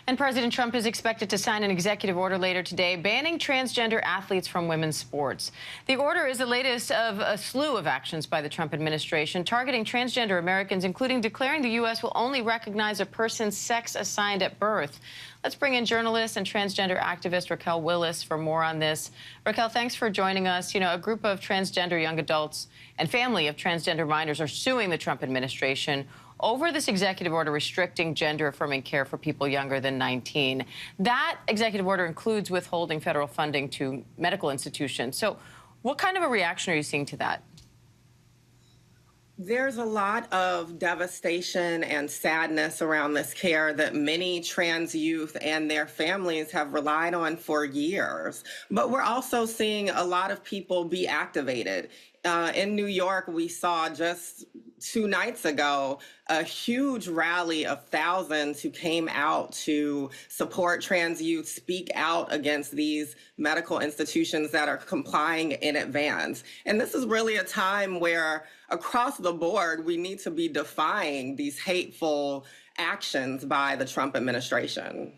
And President Trump is expected to sign an executive order later today banning transgender athletes from women's sports. The order is the latest of a slew of actions by the Trump administration targeting transgender Americans, including declaring the U.S. will only recognize a person's sex assigned at birth. Let's bring in journalist and transgender activist Raquel Willis for more on this. Raquel, thanks for joining us. You know, a group of transgender young adults and family of transgender minors are suing the Trump administration over this executive order restricting gender-affirming care for people younger than 19. That executive order includes withholding federal funding to medical institutions. So what kind of a reaction are you seeing to that? There's a lot of devastation and sadness around this care that many trans youth and their families have relied on for years. But we're also seeing a lot of people be activated. In New York, we saw just 2 nights ago a huge rally of thousands who came out to support trans youth, speak out against these medical institutions that are complying in advance. And this is really a time where across the board, we need to be defying these hateful actions by the Trump administration.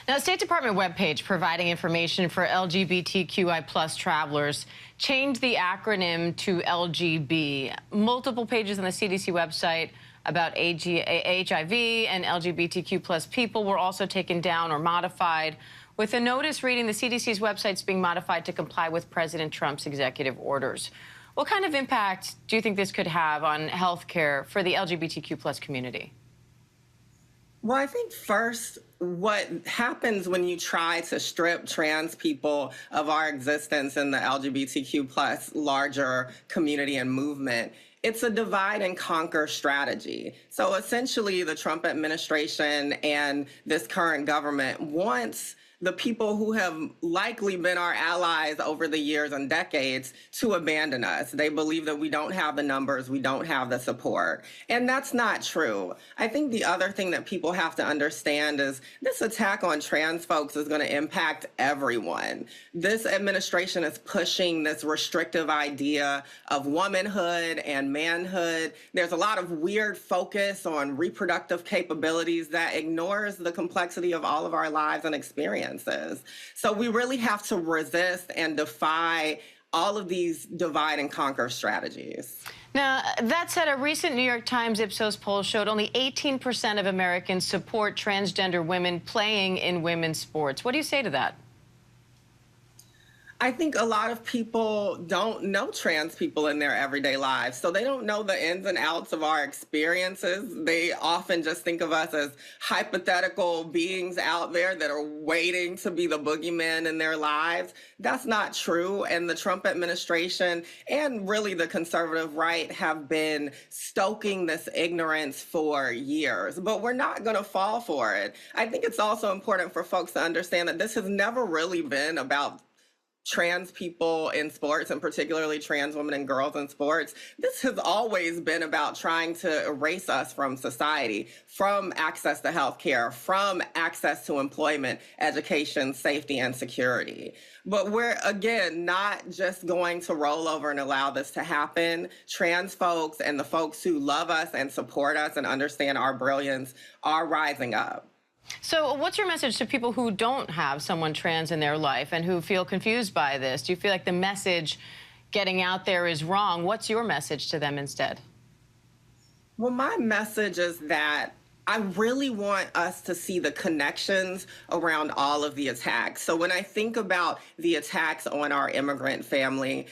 Now, the State Department webpage providing information for LGBTQI+ travelers changed the acronym to LGB. Multiple pages on the CDC website about HIV and LGBTQ+ people were also taken down or modified, with a notice reading the CDC's website's being modified to comply with President Trump's executive orders. What kind of impact do you think this could have on health care for the LGBTQ+ community? Well, I think first, what happens when you try to strip trans people of our existence in the LGBTQ+ larger community and movement, it's a divide and conquer strategy. So essentially, the Trump administration and this current government wants the people who have likely been our allies over the years and decades to abandon us. They believe that we don't have the numbers, we don't have the support. And that's not true. I think the other thing that people have to understand is this attack on trans folks is going to impact everyone. This administration is pushing this restrictive idea of womanhood and manhood. There's a lot of weird focus on reproductive capabilities that ignores the complexity of all of our lives and experiences. So we really have to resist and defy all of these divide and conquer strategies. Now, that said, a recent New York Times Ipsos poll showed only 18% of Americans support transgender women playing in women's sports. What do you say to that? I think a lot of people don't know trans people in their everyday lives, so they don't know the ins and outs of our experiences. They often just think of us as hypothetical beings out there that are waiting to be the boogeyman in their lives. That's not true, and the Trump administration and really the conservative right have been stoking this ignorance for years, but we're not going to fall for it. I think it's also important for folks to understand that this has never really been about trans people in sports, and particularly trans women and girls in sports. This has always been about trying to erase us from society, from access to health care, from access to employment, education, safety, and security. But we're, again, not just going to roll over and allow this to happen. Trans folks and the folks who love us and support us and understand our brilliance are rising up. So what's your message to people who don't have someone trans in their life and who feel confused by this? Do you feel like the message getting out there is wrong? What's your message to them instead? Well, my message is that I really want us to see the connections around all of the attacks. So when I think about the attacks on our immigrant family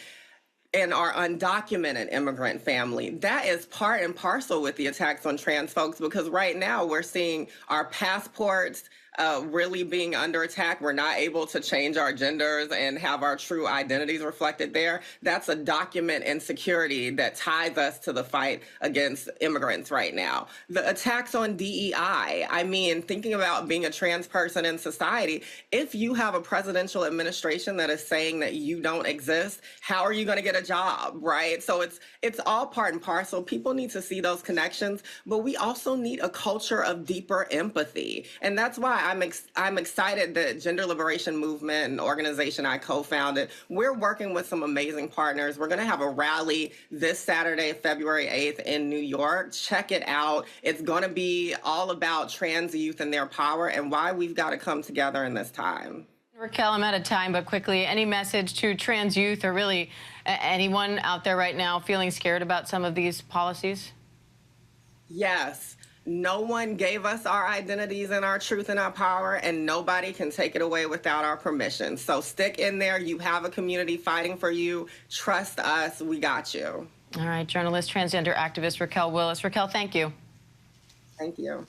and our undocumented immigrant family, that is part and parcel with the attacks on trans folks, because right now we're seeing our passports really being under attack. We're not able to change our genders and have our true identities reflected there. That's a document insecurity that ties us to the fight against immigrants right now. The attacks on DEI, I mean, thinking about being a trans person in society, if you have a presidential administration that is saying that you don't exist, how are you going to get a job, right? So it's all part and parcel. People need to see those connections, but we also need a culture of deeper empathy. And that's why I'm excited that Gender Liberation Movement, an organization I co-founded, we're working with some amazing partners. We're going to have a rally this Saturday, February 8th in New York. Check it out. It's going to be all about trans youth and their power and why we've got to come together in this time. Raquel, I'm out of time, but quickly, any message to trans youth or really anyone out there right now feeling scared about some of these policies? Yes. No one gave us our identities and our truth and our power, and nobody can take it away without our permission. So stick in there. You have a community fighting for you. Trust us. We got you. All right, journalist, transgender activist Raquel Willis. Raquel, thank you. Thank you.